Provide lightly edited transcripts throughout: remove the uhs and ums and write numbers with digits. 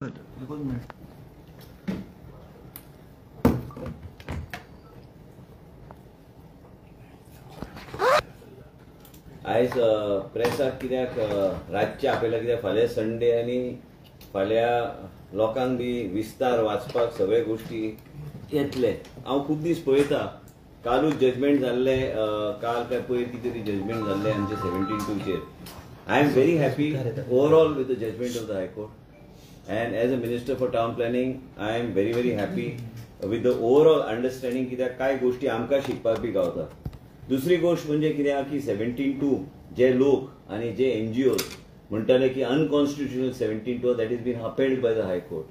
आयज प्रेसाक कित्याक रातचे आपयला कित्याक फाल्यां संडे आनी फाल्यां लोकांक बी विस्तार वाचपाक सगळे गोष्टी येतले. हांव खूब दीस पळयता, कालूच जजमेंट जाल्ले, काल काय पयर कितें तरी जजमेंट जाल्ले आमचे 17/2 I am very happy overall with the judgment of the High Court, and as a Minister for Town Planning I am very happy with the overall understanding कित्याक काय गोष्टी आमकां शिकपाक बी गावता. दुसरी गोष्ट म्हणजे कित्याक की 17/2 जे लोक आनी जे NGOs म्हणटाले की unconstitutional 17/2 that has been upheld by the High Court,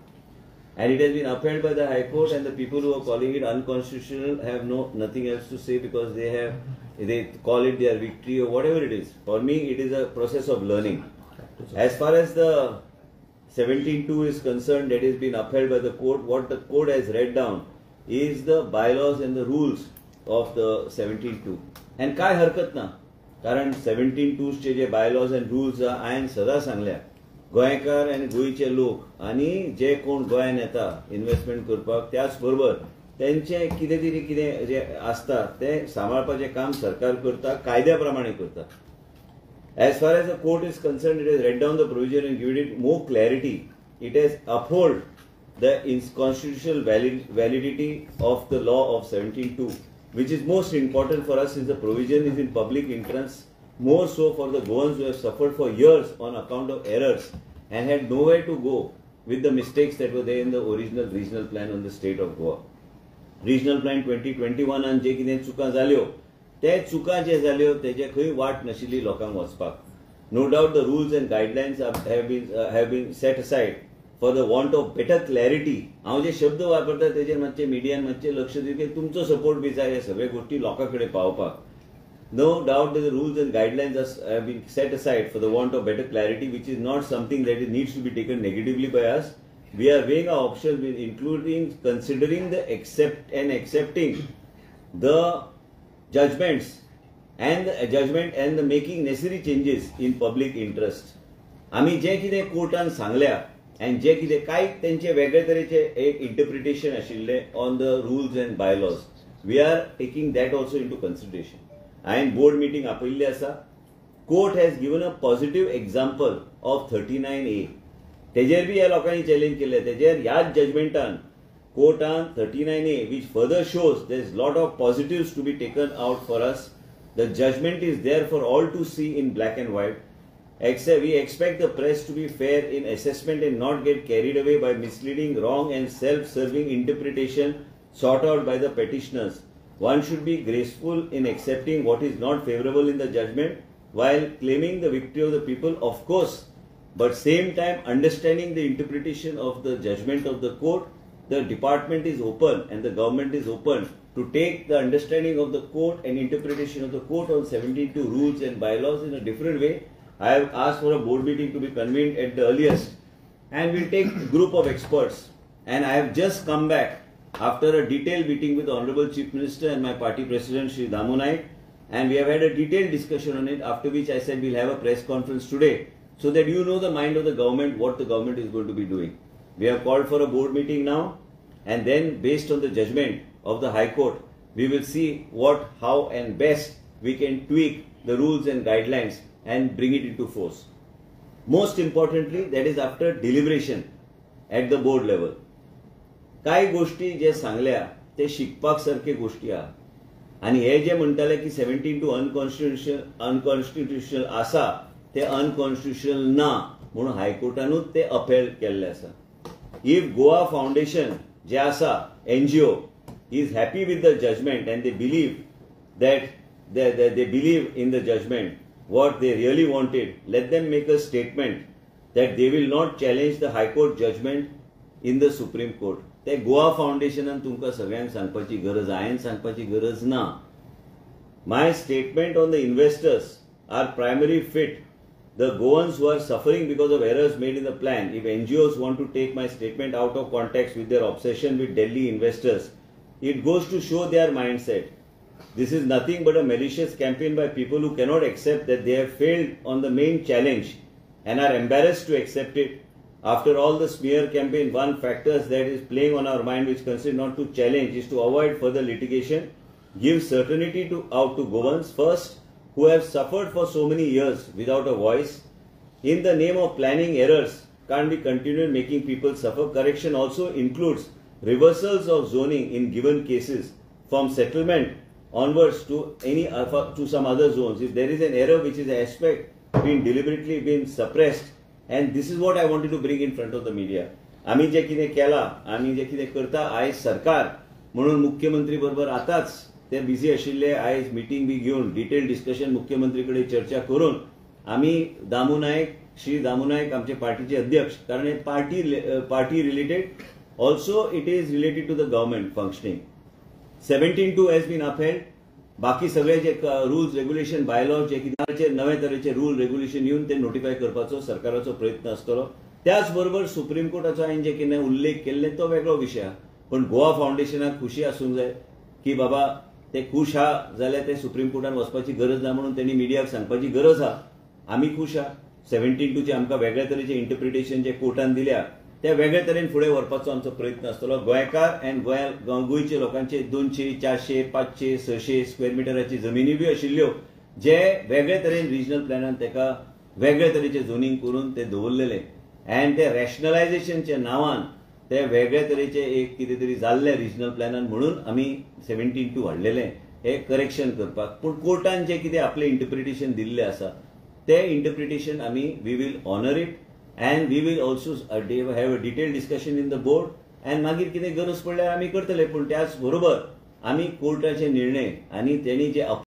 and it has been upheld by the High Court, and the people who are calling it unconstitutional have nothing else to say because they call it their victory or whatever it is. For me it is a process of learning. As far as the 17/2 is concerned, that has been upheld by the court. What the court has read down is the bylaws and the rules of the 17/2, and काय हरकत ना, कारण 17/2 चे जे bylaws and rules हांवें सदां सांगल्या गोंयकार आनी गोंयचे लोक आनी जे कोण गोंयांत येता इन्व्हेस्टमेंट करपाक, त्याच बरोबर तेंचे कितें तरी कितें जे आसता ते सांबाळपाचें काम सरकार करता, कायद्या प्रमाणे करता. As far as the court is concerned, it has read down the provision and given it more clarity. It has upheld the constitutional validity of the law of 17/2, which is most important for us since the provision is in public interest, more so for the Goans who have suffered for years on account of errors and had nowhere to go with the mistakes that were there in the original regional plan on the state of Goa. Regional plan 2021 and जे कितें चुकां जाल्यो, ते चुकां जे जाल्यो तेजे खंय वाट नाशिल्ली लोकांक वचपाक. No doubt the rules and guidelines have been set aside for the want of better clarity. हांव जे शब्द वापरता तेजेर मातशें मिडियान मातशें लक्ष दिवचें, तुमचो सपोर्ट बी जाय हे सगळे गोष्टी लोकां कडेन पावपाक. No doubt that the rules and guidelines have been set aside for the want of better clarity, which is not something that needs to be taken negatively by us. We are weighing our options, including considering the accepting the judgments and the making necessary changes in public interest. आम्ही जे कितें कोर्टान सांगल्या and जे कितें काय तेंचे वेगळे तरेचे एक interpretation आशिल्ले on the rules and bylaws, we are taking that also into consideration. हांवें बोर्ड मीटिंग आपयल्ली आसा. Court has given a positive example of 39A. तेजेर बी ह्या लोकांनी चॅलेंज केले, तेजेर ह्याच जजमेंटान कोर्टान 39A, which further shows there is lot of positives to be taken out for us. The judgment is there for all to see in black and white. We expect the press to be fair in assessment and not get carried away by misleading, wrong and self-serving interpretation sought out by the petitioners. One should be graceful in accepting what is not favorable in the judgment while claiming the victory of the people, of course, but same time understanding the interpretation of the judgment of the court. The department is open and the government is open to take the understanding of the court and interpretation of the court on 17/2 rules and bylaws in a different way. I have asked for a board meeting to be convened at the earliest, and we'll take a group of experts. And I have just come back after a detailed meeting with the Honorable Chief Minister and my party President Shri Damu Naik, and we have had a detailed discussion on it, after which I said we'll have a press conference today so that you know the mind of the government, what the government is going to be doing. We have called for a board meeting now, and then based on the judgment of the High Court, we will see what, how and best we can tweak the rules and guidelines and bring it into force. Most importantly, that is after deliberation at the board level. काय गोष्टी जे सांगल्या ते शिकपाक सारखे गोष्टी आहा, आणि हे जे म्हणटाले की 17/2 अनकॉन्स्टिट्युशनल आसा ते अनकॉन्स्टिट्युशनल ना म्हणून हायकोर्टानूच ते अपील केल्ले आसा. इफ गोवा फाउंडेशन जे आसा NGO is happy with the judgment and they believe that they believe in the judgment, what they really wanted, let them make a statement that they will not challenge the High Court judgment in the Supreme Court. ते गोवा फाउंडेशनान तुमकां सगळ्यांक सांगपाची गरज, हांवें सांगपाची गरज ना. My statement on the investors are primary fit. The Goans who are suffering because of errors made in the plan, if NGOs want to take my statement out of context with their obsession with Delhi investors, it goes to show their mindset. This is nothing but a malicious campaign by people who cannot accept that they have failed on the main challenge and are embarrassed to accept it. After all the smear campaign, one factor that is playing on our mind which consider not to challenge is to avoid further litigation, give certainty to governments first who have suffered for so many years without a voice. In the name of planning, errors can't be continued making people suffer. Correction also includes reversals of zoning in given cases from settlement onwards to some other zones. If there is an error which is an aspect deliberately been suppressed, and this is what I wanted to bring in front of the media. आम्ही जे कितें केला, आम्ही जे कितें करता, आयज सरकार म्हणून मुख्यमंत्री बरोबर आताच ते बिझी आशिल्ले, आयज मिटींग बी घेवन डिटेल डिस्कशन मुख्यमंत्री कडेन चर्चा करून आम्ही श्री दामू नायक आमचे पार्टीचे अध्यक्ष, कारण हे party related, also it is related to the government functioning. 17(2) has been upheld. बाकी सगळे जे रुल्स रेग्युलेशन बायलॉ जे कितें नवे तरेचे रूल रेग्युलेशन येवन ते नोटिफाय करपाचो सरकाराचो प्रयत्न आसतलो. त्याच बरोबर सुप्रीम कोर्टाचो हांवें जे कितें उल्लेख केल्ले तो वेगळो विशय, पण गोवा फाउंडेशनाक खुशी आसूंक जाय की बाबा ते खूश आहा जाल्यार ते सुप्रीम कोर्टान वचपाची गरज ना म्हणून त्यांनी मिडियाक सांगपाची गरज आहा. आमी खुश आहा. 17(2) चे आमकां वेगळ्या तरेचे इंटरप्रिटेशन जे कोर्टान दिल्या त्या वेगळ्या तरेन फुडें व्हरपाचो आमचो प्रयत्न आसतलो. गोंयकार एंड गोंयचे लोकांचे 200, 400, 500, 600 स्क्वेअर मिटराची जमिनी बी आशिल्ल्यो जे वेगळ्या तरेन रिजनल प्लॅनान तेका वेगळ्या तरेचे झोनिंग करून ते दवरलेले, अँड ते रॅशनलायझेशनच्या नांवान ते वेगळ्या तरेचे एक कितें तरी जाल्ले रिजनल प्लॅनान म्हणून आमी 17(2) हाडलेले हे करेक्शन करपाक. पूण कोर्टान जे कितें आपले इंटरप्रिटेशन दिल्ले आसा ते इंटरप्रिटेशन आमी we will honour it, and we will also have a detailed discussion in the board, and मागीर कितें गरज पडल्यार आमी करतले. पूण त्याच बरोबर आमी कोर्टाचे निर्णय आनी त्यांनी जे